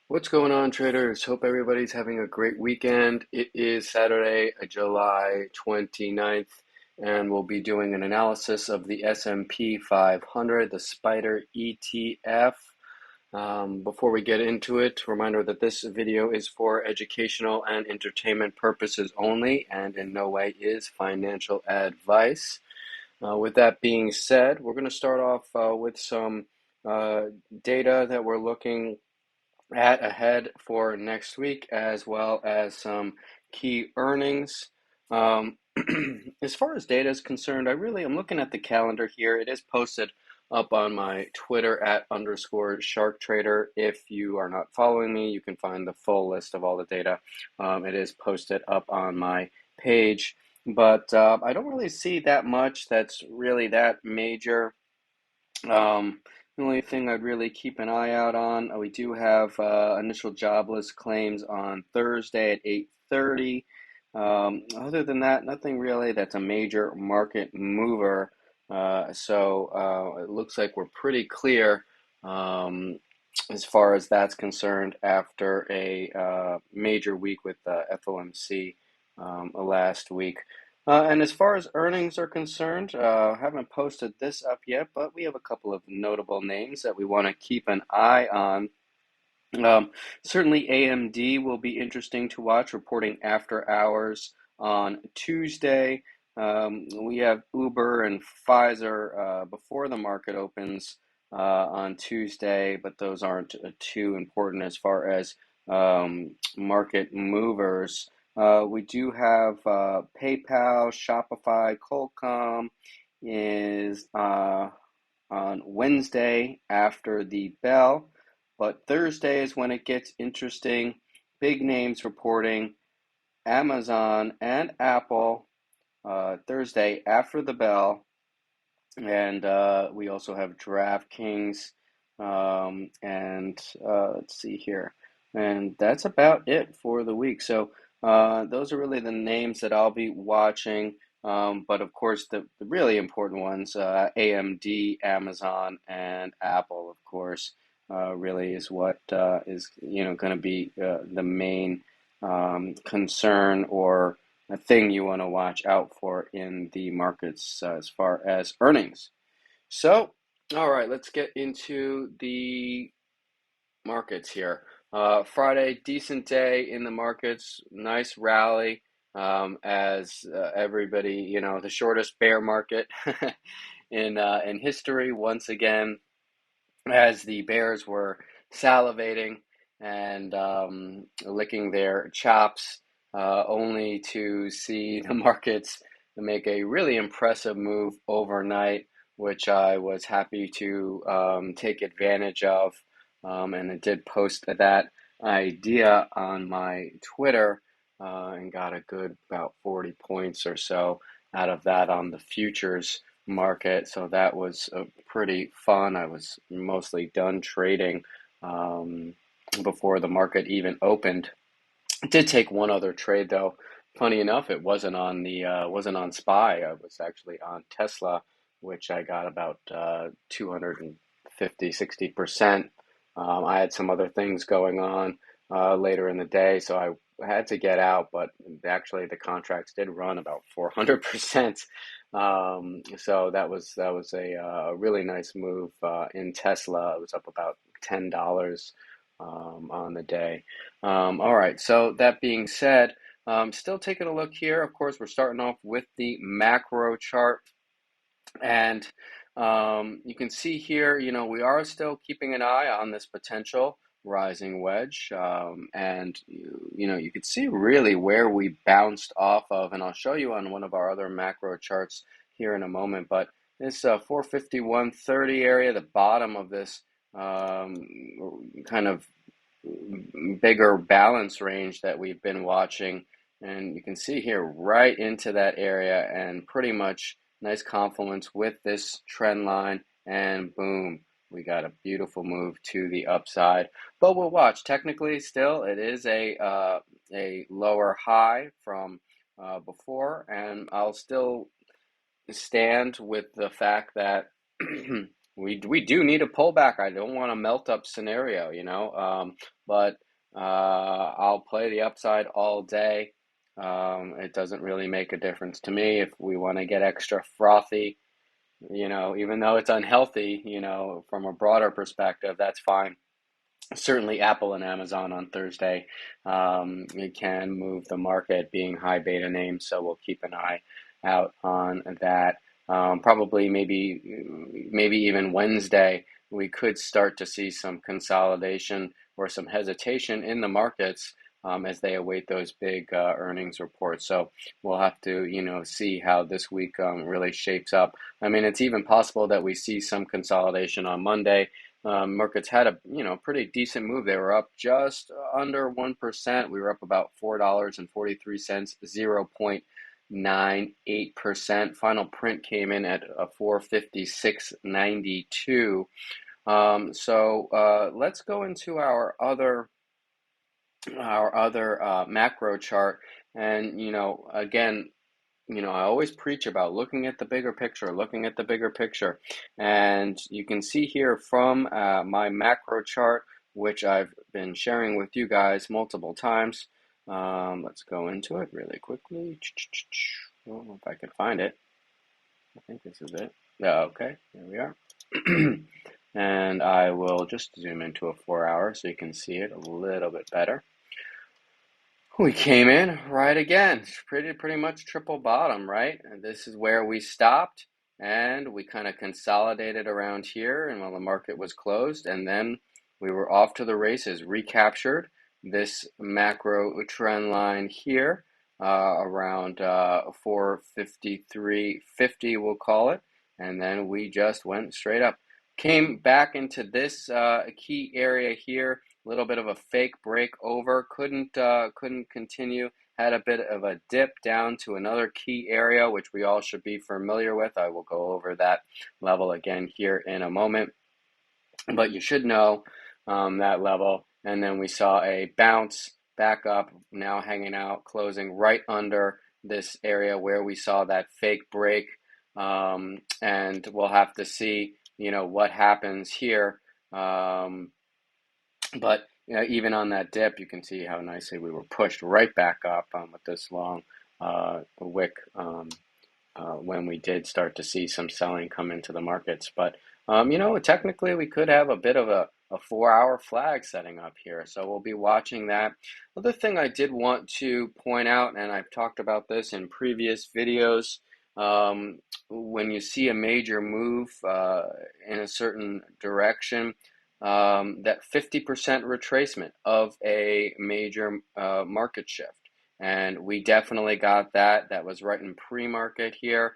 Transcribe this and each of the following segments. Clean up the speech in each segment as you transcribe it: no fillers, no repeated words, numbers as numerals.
What's going on, traders? Hope everybody's having a great weekend. It is Saturday, July 29th, and we'll be doing an analysis of the S&P 500, the Spider ETF. Before we get into it, reminder that this video is for educational and entertainment purposes only, and in no way is financial advice. With that being said, we're going to start off with some uh, data that we're looking at ahead for next week, as well as some key earnings. Um, as far as data is concerned, I'm looking at the calendar here. It is posted up on my Twitter at _ Shark Trader. If you are not following me, you can find the full list of all the data. It is posted up on my page, but I don't really see that much that's really that major. The only thing I'd really keep an eye out on, we do have initial jobless claims on Thursday at 8:30. Other than that, nothing really that's a major market mover. So it looks like we're pretty clear um, as far as that's concerned after a major week with FOMC last week. And as far as earnings are concerned, haven't posted this up yet, but we have a couple of notable names that we want to keep an eye on. Um, Certainly, AMD will be interesting to watch, reporting after hours on Tuesday. We have Uber and Pfizer before the market opens on Tuesday, but those aren't too important as far as market movers. We do have PayPal, Shopify, Qualcomm is on Wednesday after the bell. But Thursday is when it gets interesting. Big names reporting Amazon and Apple Thursday after the bell. And we also have DraftKings. And let's see here. And that's about it for the week. So those are really the names that I'll be watching. But of course, the really important ones, AMD, Amazon, and Apple, of course, really is what is going to be the main concern or a thing you want to watch out for in the markets as far as earnings. So, all right, let's get into the markets here. Friday, decent day in the markets, nice rally as everybody, the shortest bear market in history once again, as the bears were salivating and licking their chops, only to see the markets make a really impressive move overnight, which I was happy to take advantage of. And I did post that idea on my Twitter and got a good about 40 points or so out of that on the futures market. So that was pretty fun. I was mostly done trading before the market even opened. I did take one other trade though. Funny enough, it wasn't on SPY. I was actually on Tesla, which I got about 250, 60%. I had some other things going on later in the day, so I had to get out, but actually the contracts did run about 400%. So that was a really nice move in Tesla. It was up about $10 on the day. All right, so that being said, still taking a look here. Of course, we're starting off with the macro chart. And you can see here, we are still keeping an eye on this potential rising wedge. And, you can see really where we bounced off of. And I'll show you on one of our other macro charts here in a moment. But this 451.30 area, the bottom of this kind of bigger balance range that we've been watching. And you can see here right into that area and pretty much nice confluence with this trend line, and boom, we got a beautiful move to the upside. But we'll watch. Technically, still, it is a lower high from before, and I'll still stand with the fact that we do need a pullback. I don't want a melt up scenario, but I'll play the upside all day. It doesn't really make a difference to me if we want to get extra frothy, even though it's unhealthy, from a broader perspective, that's fine. Certainly Apple and Amazon on Thursday, it can move the market being high beta names, so we'll keep an eye out on that. Probably maybe even Wednesday, we could start to see some consolidation or some hesitation in the markets as they await those big earnings reports. So we'll have to, see how this week really shapes up. I mean, it's even possible that we see some consolidation on Monday. Markets had a pretty decent move. They were up just under 1%. We were up about $4.43, 0.98%. Final print came in at a 456.92. So let's go into our other macro chart, and again, I always preach about looking at the bigger picture. And you can see here from my macro chart, which I've been sharing with you guys multiple times. Let's go into it really quickly. I don't know if I can find it. I think this is it. Yeah, okay, here we are. And I will just zoom into a 4-hour so you can see it a little bit better. We came in right again, pretty much triple bottom, right? And this is where we stopped, and we kind of consolidated around here, and while the market was closed, and then we were off to the races, recaptured this macro trend line here, around 453.50, we'll call it, and then we just went straight up. Came back into this key area here. A little bit of a fake break over, couldn't continue, had a bit of a dip down to another key area, which we all should be familiar with. I will go over that level again here in a moment, but you should know that level. And then we saw a bounce back up, now hanging out, closing right under this area where we saw that fake break, and we'll have to see what happens here. But even on that dip, you can see how nicely we were pushed right back up with this long wick when we did start to see some selling come into the markets. But, technically we could have a bit of a 4-hour flag setting up here. So we'll be watching that. Other thing I did want to point out, and I've talked about this in previous videos, when you see a major move in a certain direction, that 50% retracement of a major market shift. And we definitely got that. That was right in pre-market here.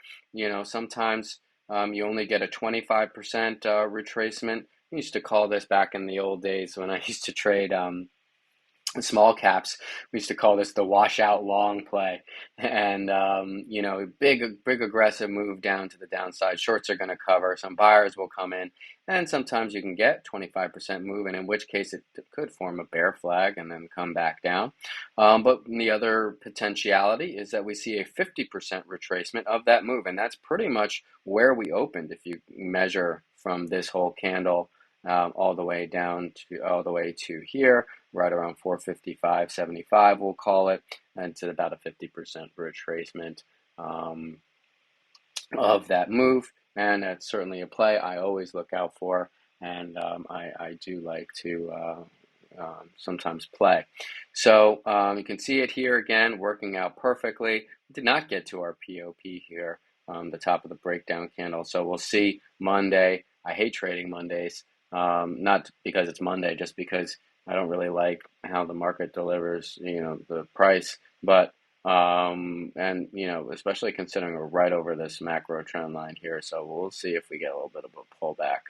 Sometimes you only get a 25% retracement. I used to call this, back in the old days when I used to trade small caps, we used to call this the washout long play. And big aggressive move down to the downside. Shorts are going to cover, some buyers will come in, and sometimes you can get 25% move, and in which case it could form a bear flag and then come back down. But the other potentiality is that we see a 50% retracement of that move, and that's pretty much where we opened. If you measure from this whole candle all the way to here, right around 455.75, we'll call it, and it's at about a 50% retracement of that move, and that's certainly a play I always look out for, and I do like to sometimes play. So you can see it here again, working out perfectly. Did not get to our POP here, the top of the breakdown candle, so we'll see Monday. I hate trading Mondays. Not because it's Monday, just because I don't really like how the market delivers, the price, but, especially considering we're right over this macro trend line here. So we'll see if we get a little bit of a pullback,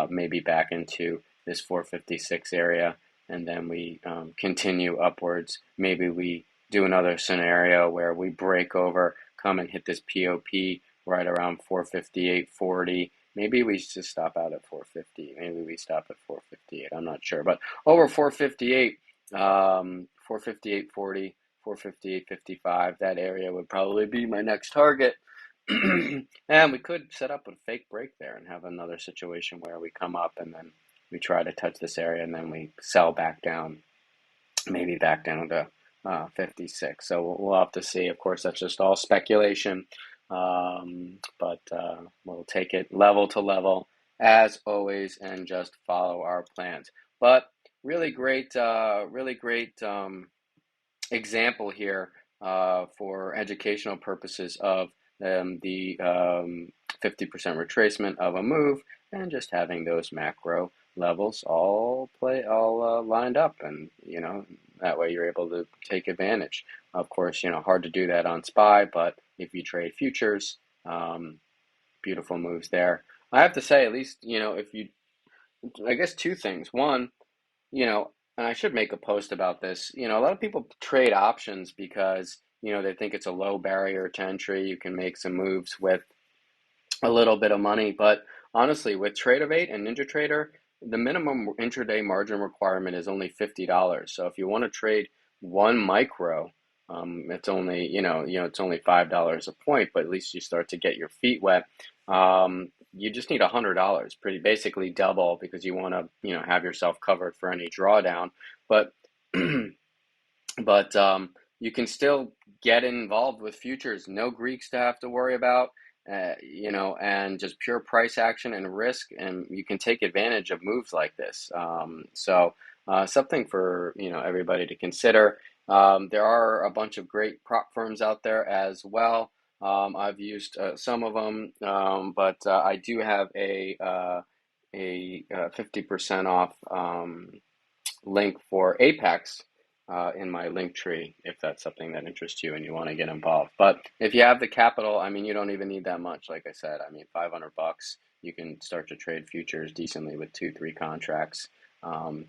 maybe back into this 456 area, and then we continue upwards. Maybe we do another scenario where we break over, come and hit this POP right around 458.40. Maybe we just stop out at 450. Maybe we stop at 458. I'm not sure. But over 458, 458.40, 458.55, that area would probably be my next target. And we could set up a fake break there and have another situation where we come up and then we try to touch this area and then we sell back down, maybe back down to 56. So we'll have to see. Of course, that's just all speculation, but we'll take it level to level as always and just follow our plans. But really great example here for educational purposes of the 50% retracement of a move and just having those macro levels all lined up, and that way you're able to take advantage. Of course, hard to do that on SPY, but if you trade futures, beautiful moves there. I have to say, at least if you, I guess two things. One, and I should make a post about this. A lot of people trade options because, they think it's a low barrier to entry. You can make some moves with a little bit of money. But honestly, with Trade-O-Vate and NinjaTrader, the minimum intraday margin requirement is only $50. So if you want to trade one micro, it's only, it's only $5 a point, but at least you start to get your feet wet. You just need $100, pretty basically double, because you want to, have yourself covered for any drawdown. But but you can still get involved with futures, no Greeks to have to worry about, and just pure price action and risk, and you can take advantage of moves like this. So something for everybody to consider. There are a bunch of great prop firms out there as well. I've used some of them, but I do have a 50% off link for Apex in my link tree, if that's something that interests you and you want to get involved. But if you have the capital, I mean, you don't even need that much. Like I said, I mean, $500, you can start to trade futures decently with 2-3 contracts, and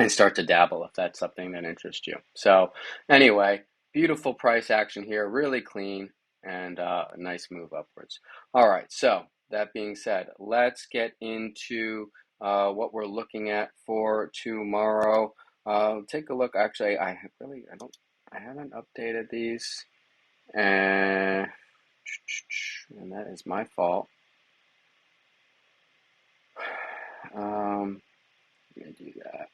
start to dabble if that's something that interests you. So anyway, beautiful price action here, really clean, and a nice move upwards. All right, so that being said, let's get into what we're looking at for tomorrow. Take a look. Actually, I haven't updated these, and that is my fault. Let me do that.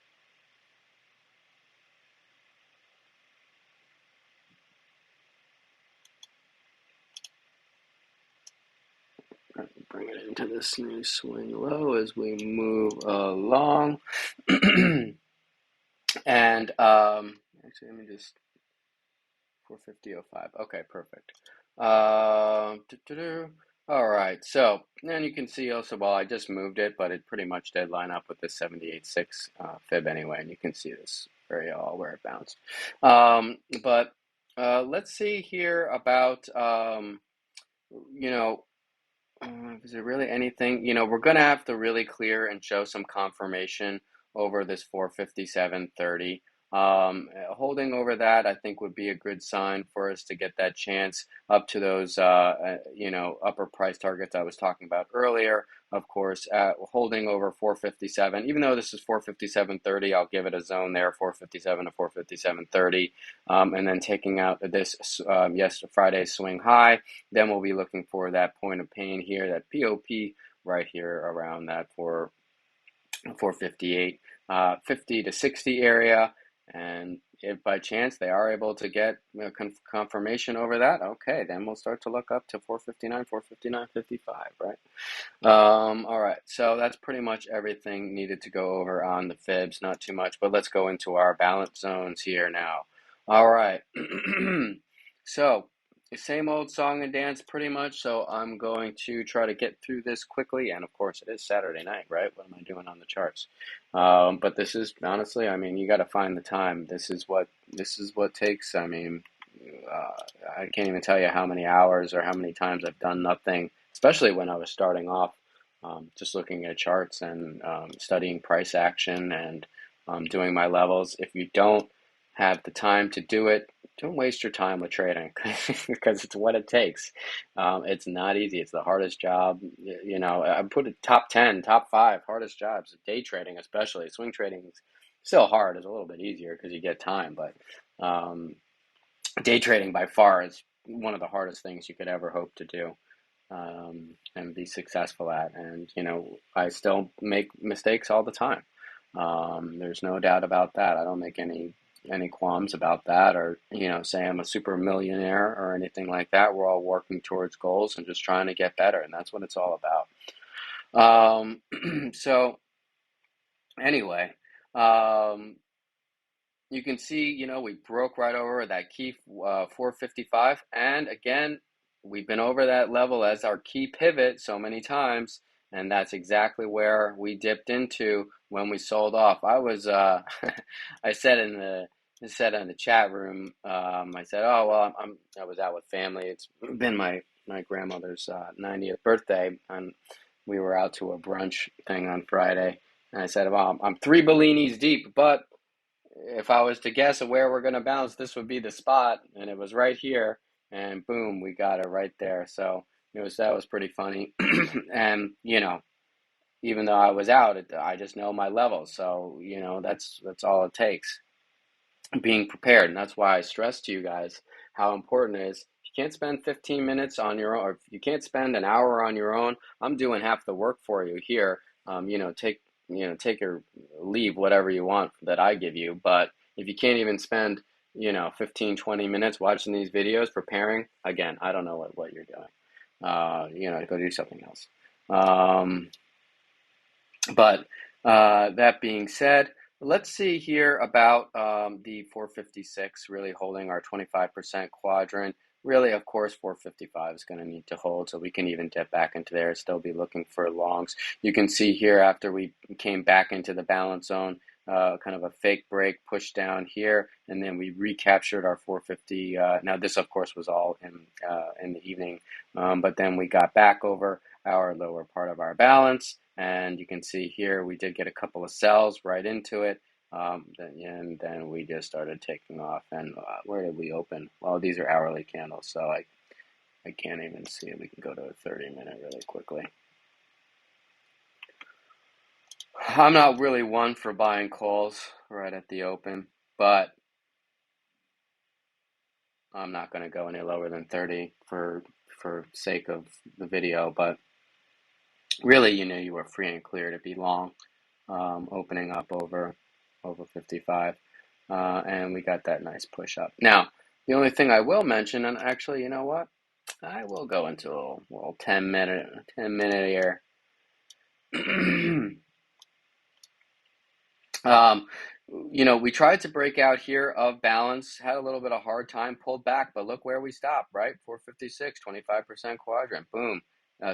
Bring it into this new swing low as we move along. And actually, let me just 450.05. Okay, perfect. All right, so then you can see also, well, I just moved it, but it pretty much did line up with the 78.6 fib anyway, and you can see this area all where it bounced. But let's see here about is there really anything? We're going to have to really clear and show some confirmation over this 457.30. Holding over that, I think, would be a good sign for us to get that chance up to those, upper price targets I was talking about earlier. Of course, holding over 457, even though this is 457.30, I'll give it a zone there, 457 to 457.30, and then taking out this, Friday swing high. Then we'll be looking for that point of pain here, that POP right here around that 458, 50 to 60 area. And if by chance they are able to get confirmation over that, okay, then we'll start to look up to 459, 459.55, right? All right, so that's pretty much everything needed to go over on the fibs, not too much, but let's go into our balance zones here now. All right, so same old song and dance pretty much, so I'm going to try to get through this quickly, and of course it is Saturday night, right? What am I doing on the charts? But this is, honestly, I mean, you got to find the time. This is what takes, I mean, I can't even tell you how many hours or how many times I've done nothing, especially when I was starting off, just looking at charts and studying price action and doing my levels. If you don't have the time to do it, don't waste your time with trading because it's what it takes. It's not easy. It's the hardest job. I put it top 10, top 5 hardest jobs. Day trading, especially. Swing trading is still hard. It's a little bit easier because you get time, but day trading by far is one of the hardest things you could ever hope to do, and be successful at. And, I still make mistakes all the time. There's no doubt about that. I don't make any qualms about that, or, say I'm a super millionaire or anything like that. We're all working towards goals and just trying to get better, and that's what it's all about. So anyway, um, you can see, we broke right over that key 455. And again, we've been over that level as our key pivot so many times. And that's exactly where we dipped into when we sold off. I was, I said in the chat room, I said, oh, well, I was out with family. It's been my grandmother's 90th birthday, and we were out to a brunch thing on Friday. And I said, well, I'm 3 Bellinis deep, but if I was to guess where we're going to bounce, this would be the spot, and it was right here, and boom, we got it right there. So that was pretty funny. And even though I was out, I just know my levels, so that's all it takes, being prepared. And that's why I stress to you guys how important it is. You can't spend 15 minutes on your own, or if you can't spend an hour on your own, I'm doing half the work for you here. Take your leave, whatever you want that I give you. But if you can't even spend 15, 20 minutes watching these videos, preparing, again, I don't know what you're doing. Go do something else. But that being said, let's see here about the 456 really holding our 25% quadrant. Really, of course, 455 is going to need to hold, so we can even dip back into there, still be looking for longs. You can see here after we came back into the balance zone, kind of a fake break, push down here, and then we recaptured our 450. Now, this, of course, was all in the evening, but then we got back over our lower part of our balance. And you can see here we did get a couple of sells right into it, and then we just started taking off. And where did we open? Well, these are hourly candles, so I can't even see it. We can go to a 30-minute really quickly. I'm not really one for buying calls right at the open, but I'm not going to go any lower than 30 for sake of the video. But really, you are free and clear to be long, opening up over 55, and we got that nice push up. Now, the only thing I will mention, and actually, you know what? I will go into a little 10-minute here. We tried to break out here of balance, had a little bit of hard time, pulled back, but look where we stopped, right? 456, 25% quadrant, boom.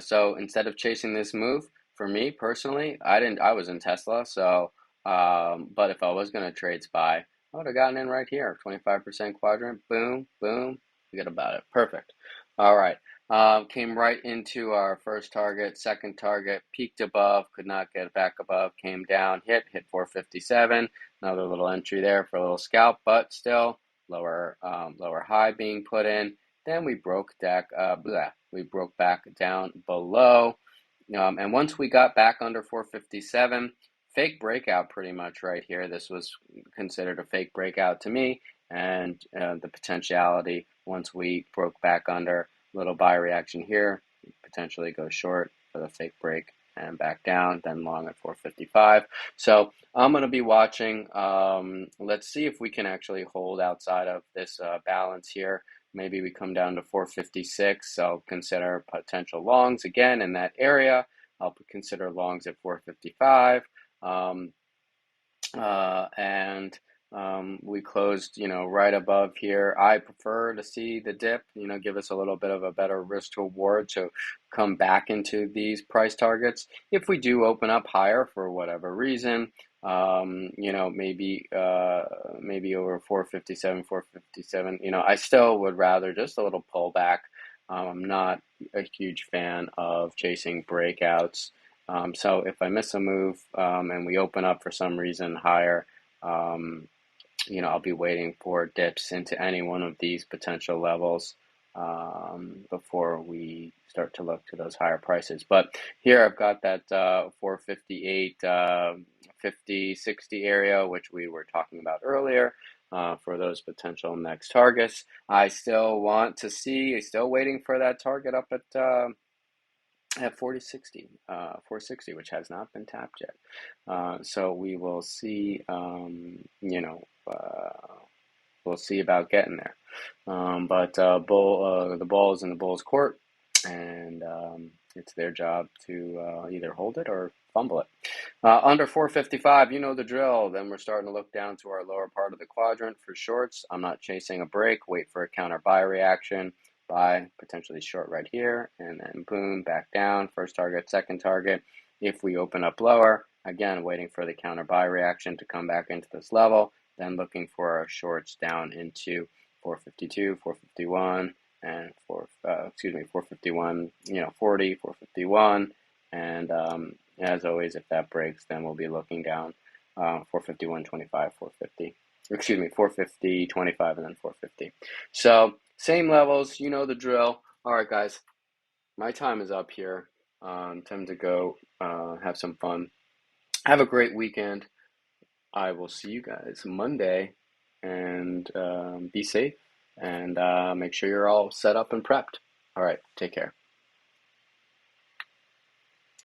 So instead of chasing this move, for me personally, I was in Tesla, so, but if I was going to trade SPY, I would have gotten in right here, 25% quadrant, boom, boom, forget about it, perfect. All right. Came right into our first target, second target, peaked above, could not get back above, came down, hit 457. Another little entry there for a little scalp, but still lower high being put in. Then we broke back down below. And once we got back under 457, fake breakout pretty much right here. This was considered a fake breakout to me, and the potentiality once we broke back under. Little buy reaction here, potentially go short for the fake break and back down, then long at 455. So I'm going to be watching. Let's see if we can actually hold outside of this balance here. Maybe we come down to 456, so consider potential longs again in that area. I'll consider longs at 455. And we closed, right above here. I prefer to see the dip, give us a little bit of a better risk to reward to come back into these price targets. If we do open up higher for whatever reason, maybe over 457, 457, I still would rather just a little pullback. I'm not a huge fan of chasing breakouts. So if I miss a move and we open up for some reason higher, I'll be waiting for dips into any one of these potential levels before we start to look to those higher prices. But here I've got that 458.50 450, 60 area, which we were talking about earlier, for those potential next targets. I still want to see, still waiting for that target up at 4060, 460, which has not been tapped yet. So we will see, we'll see about getting there. But the ball is in the Bulls' court, and it's their job to either hold it or fumble it. Under 455, you know the drill. Then we're starting to look down to our lower part of the quadrant for shorts. I'm not chasing a break. Wait for a counter buy reaction. Buy, potentially short right here, and then boom, back down. First target, second target. If we open up lower, again, waiting for the counter buy reaction to come back into this level. Then looking for our shorts down into 452, 451, and 451, 40, 451, and as always, if that breaks, then we'll be looking down 451.25, 450. Excuse me, 450.25, and then 450. So same levels, you know the drill. All right, guys, my time is up here. Time to go have some fun. Have a great weekend. I will see you guys Monday, and be safe, and make sure you're all set up and prepped. All right, take care.